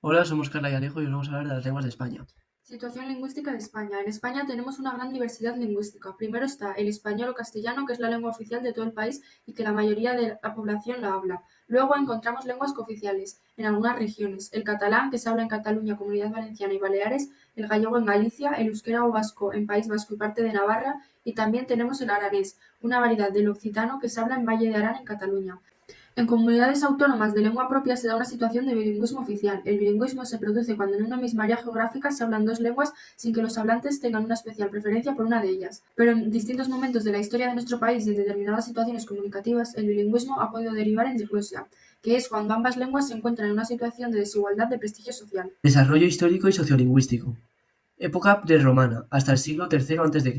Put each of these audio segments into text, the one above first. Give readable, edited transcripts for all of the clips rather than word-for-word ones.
Hola, somos Carla y Alejo y hoy vamos a hablar de las lenguas de España. Situación lingüística de España. En España tenemos una gran diversidad lingüística. Primero está el español o castellano, que es la lengua oficial de todo el país y que la mayoría de la población la habla. Luego encontramos lenguas cooficiales en algunas regiones. El catalán, que se habla en Cataluña, Comunidad Valenciana y Baleares, el gallego en Galicia, el euskera o vasco en País Vasco y parte de Navarra, y también tenemos el aranés, una variedad del occitano que se habla en Valle de Arán en Cataluña. En comunidades autónomas de lengua propia se da una situación de bilingüismo oficial. El bilingüismo se produce cuando en una misma área geográfica se hablan dos lenguas sin que los hablantes tengan una especial preferencia por una de ellas. Pero en distintos momentos de la historia de nuestro país y en determinadas situaciones comunicativas, el bilingüismo ha podido derivar en diglosia, que es cuando ambas lenguas se encuentran en una situación de desigualdad de prestigio social. Desarrollo histórico y sociolingüístico. Época prerromana, hasta el siglo III a.C.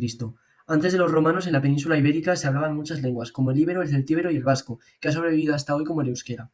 Antes de los romanos en la península ibérica se hablaban muchas lenguas, como el íbero, el celtíbero y el vasco, que ha sobrevivido hasta hoy como el euskera.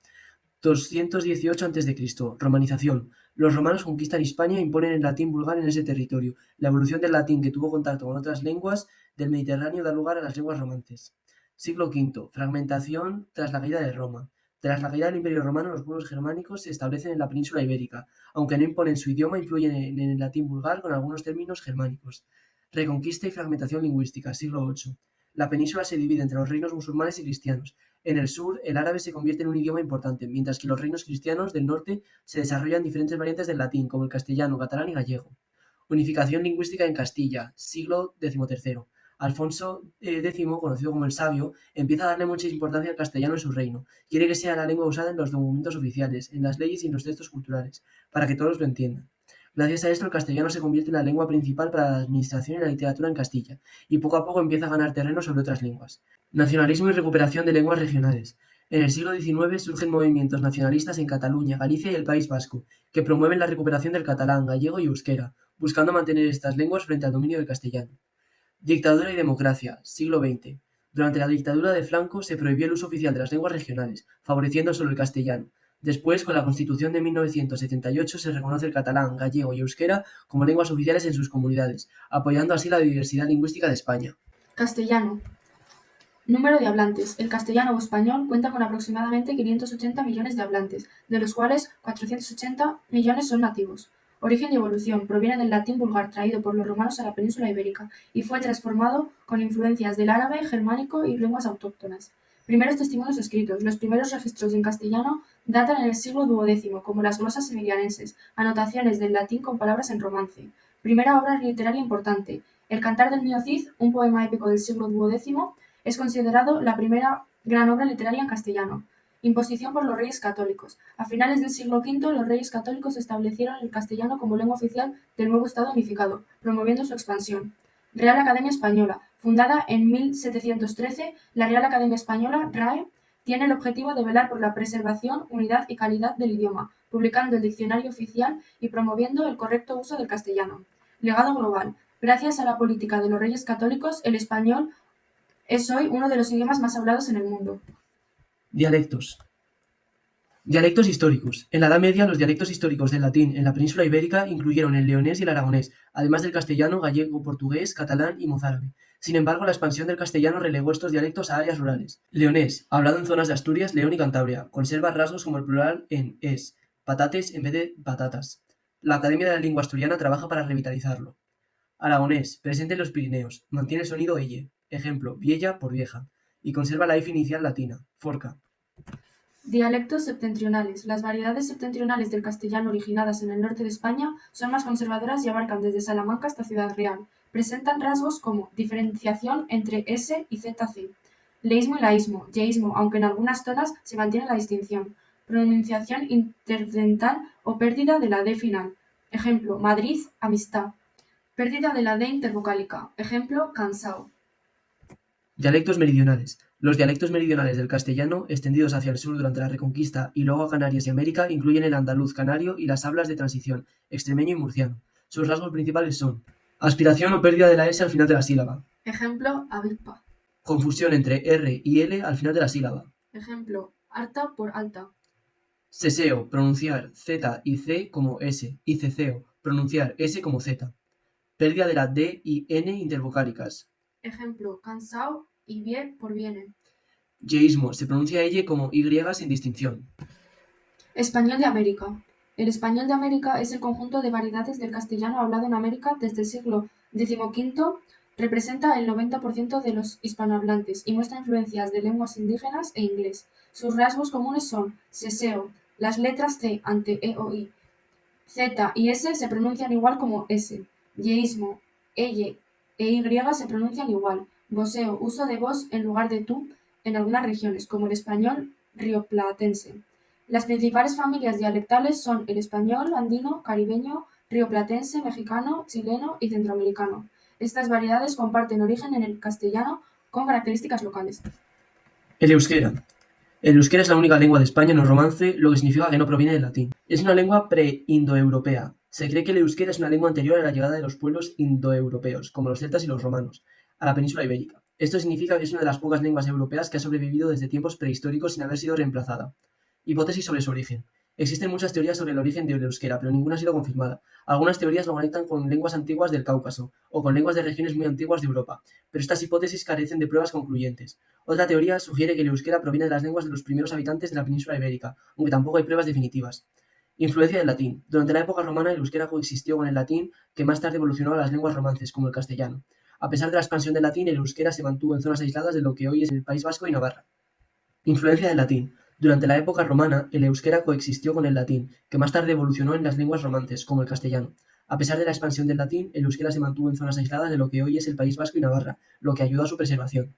218 a.C. Romanización. Los romanos conquistan Hispania e imponen el latín vulgar en ese territorio. La evolución del latín, que tuvo contacto con otras lenguas del Mediterráneo, da lugar a las lenguas romances. Siglo V. Fragmentación tras la caída de Roma. Tras la caída del Imperio Romano, los pueblos germánicos se establecen en la península ibérica. Aunque no imponen su idioma, influyen en el latín vulgar con algunos términos germánicos. Reconquista y fragmentación lingüística. Siglo VIII. La península se divide entre los reinos musulmanes y cristianos. En el sur, el árabe se convierte en un idioma importante, mientras que los reinos cristianos del norte se desarrollan diferentes variantes del latín, como el castellano, catalán y gallego. Unificación lingüística en Castilla, siglo XIII. Alfonso X, conocido como el Sabio, empieza a darle mucha importancia al castellano en su reino. Quiere que sea la lengua usada en los documentos oficiales, en las leyes y en los textos culturales, para que todos lo entiendan. Gracias a esto, el castellano se convierte en la lengua principal para la administración y la literatura en Castilla, y poco a poco empieza a ganar terreno sobre otras lenguas. Nacionalismo y recuperación de lenguas regionales. En el siglo XIX surgen movimientos nacionalistas en Cataluña, Galicia y el País Vasco, que promueven la recuperación del catalán, gallego y euskera, buscando mantener estas lenguas frente al dominio del castellano. Dictadura y democracia, siglo XX. Durante la dictadura de Franco se prohibió el uso oficial de las lenguas regionales, favoreciendo solo el castellano. Después, con la Constitución de 1978, se reconoce el catalán, gallego y euskera como lenguas oficiales en sus comunidades, apoyando así la diversidad lingüística de España. Castellano. Número de hablantes. El castellano o español cuenta con aproximadamente 580 millones de hablantes, de los cuales 480 millones son nativos. Origen y evolución. Proviene del latín vulgar traído por los romanos a la península ibérica y fue transformado con influencias del árabe, germánico y lenguas autóctonas. Primeros testimonios escritos. Los primeros registros en castellano datan en el siglo XII, como las glosas emilianenses, anotaciones del latín con palabras en romance. Primera obra literaria importante. El Cantar del Mío Cid, un poema épico del siglo XII, es considerado la primera gran obra literaria en castellano. Imposición por los reyes católicos. A finales del siglo V, los reyes católicos establecieron el castellano como lengua oficial del nuevo Estado unificado, promoviendo su expansión. Real Academia Española. Fundada en 1713, la Real Academia Española, RAE, tiene el objetivo de velar por la preservación, unidad y calidad del idioma, publicando el diccionario oficial y promoviendo el correcto uso del castellano. Legado global. Gracias a la política de los reyes católicos, el español es hoy uno de los idiomas más hablados en el mundo. Dialectos. Dialectos históricos. En la Edad Media, los dialectos históricos del latín en la península ibérica incluyeron el leonés y el aragonés, además del castellano, gallego, portugués, catalán y mozárabe. Sin embargo, la expansión del castellano relegó estos dialectos a áreas rurales. Leonés, hablado en zonas de Asturias, León y Cantabria, conserva rasgos como el plural en es, patates en vez de patatas. La Academia de la Lengua Asturiana trabaja para revitalizarlo. Aragonés, presente en los Pirineos, mantiene el sonido elle, ejemplo, viella por vieja, y conserva la if inicial latina, forca. Dialectos septentrionales. Las variedades septentrionales del castellano originadas en el norte de España son más conservadoras y abarcan desde Salamanca hasta Ciudad Real. Presentan rasgos como diferenciación entre S y ZC, leísmo y laísmo, yeísmo, aunque en algunas zonas se mantiene la distinción, pronunciación interdental o pérdida de la D final. Ejemplo, Madrid, amistad. Pérdida de la D intervocálica. Ejemplo, cansao. Dialectos meridionales. Los dialectos meridionales del castellano, extendidos hacia el sur durante la Reconquista y luego a Canarias y América, incluyen el andaluz canario y las hablas de transición, extremeño y murciano. Sus rasgos principales son aspiración o pérdida de la S al final de la sílaba, Ejemplo, avispa. confusión entre R y L al final de la sílaba, Ejemplo, harta por alta. seseo, pronunciar Z y C como S, y ceceo, pronunciar S como Z, pérdida de la D y N intervocálicas. Ejemplo, cansao y vie por viene. Yeísmo, se pronuncia elle como Y sin distinción. Español de América. El español de América es el conjunto de variedades del castellano hablado en América desde el siglo XV, representa el 90% de los hispanohablantes y muestra influencias de lenguas indígenas e inglés. Sus rasgos comunes son seseo, las letras C ante E o I, Z y S se pronuncian igual como S, yeísmo, eye e Y se pronuncian igual, voseo, uso de vos en lugar de tú en algunas regiones, como el español rioplatense. Las principales familias dialectales son el español andino, caribeño, rioplatense, mexicano, chileno y centroamericano. Estas variedades comparten origen en el castellano con características locales. El euskera. El euskera es la única lengua de España no romance, lo que significa que no proviene del latín. Es una lengua pre-indoeuropea. Se cree que el euskera es una lengua anterior a la llegada de los pueblos indoeuropeos, como los celtas y los romanos, a la península ibérica. Esto significa que es una de las pocas lenguas europeas que ha sobrevivido desde tiempos prehistóricos sin haber sido reemplazada. Hipótesis sobre su origen. Existen muchas teorías sobre el origen del euskera, pero ninguna ha sido confirmada. Algunas teorías lo conectan con lenguas antiguas del Cáucaso o con lenguas de regiones muy antiguas de Europa, pero estas hipótesis carecen de pruebas concluyentes. Otra teoría sugiere que el euskera proviene de las lenguas de los primeros habitantes de la península ibérica, aunque tampoco hay pruebas definitivas. Influencia del latín. Durante la época romana el euskera coexistió con el latín, que más tarde evolucionó a las lenguas romances, como el castellano. A pesar de la expansión del latín, el euskera se mantuvo en zonas aisladas de lo que hoy es el País Vasco y Navarra. Influencia del latín. Durante la época romana, el euskera coexistió con el latín, que más tarde evolucionó en las lenguas romances, como el castellano. A pesar de la expansión del latín, el euskera se mantuvo en zonas aisladas de lo que hoy es el País Vasco y Navarra, lo que ayudó a su preservación.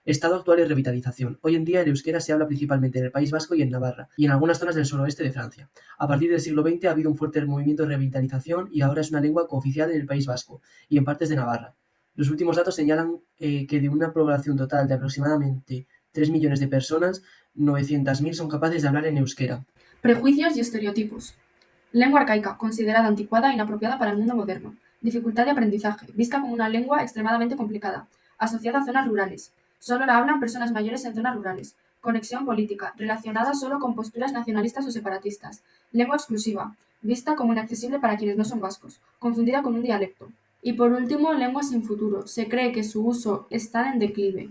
Estado actual y revitalización. Hoy en día el euskera se habla principalmente en el País Vasco y en Navarra, y en algunas zonas del suroeste de Francia. A partir del siglo XX ha habido un fuerte movimiento de revitalización y ahora es una lengua cooficial en el País Vasco y en partes de Navarra. Los últimos datos señalan que de una población total de aproximadamente 3 millones de personas, 900.000 son capaces de hablar en euskera. Prejuicios y estereotipos. Lengua arcaica, considerada anticuada e inapropiada para el mundo moderno. Dificultad de aprendizaje, vista como una lengua extremadamente complicada, asociada a zonas rurales. Solo la hablan personas mayores en zonas rurales. Conexión política, relacionada solo con posturas nacionalistas o separatistas. Lengua exclusiva, vista como inaccesible para quienes no son vascos, confundida con un dialecto. Y por último, lengua sin futuro. Se cree que su uso está en declive.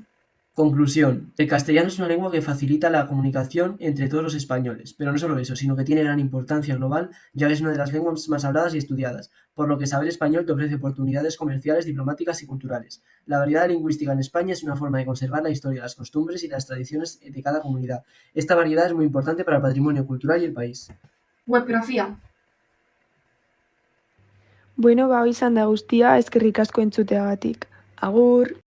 Conclusión. El castellano es una lengua que facilita la comunicación entre todos los españoles, pero no solo eso, sino que tiene gran importancia global, ya que es una de las lenguas más habladas y estudiadas, por lo que saber español te ofrece oportunidades comerciales, diplomáticas y culturales. La variedad lingüística en España es una forma de conservar la historia, las costumbres y las tradiciones de cada comunidad. Esta variedad es muy importante para el patrimonio cultural y el país. Webgrafía. Bueno, izan da guztia, eskerrik asko entzuteagatik. Agur!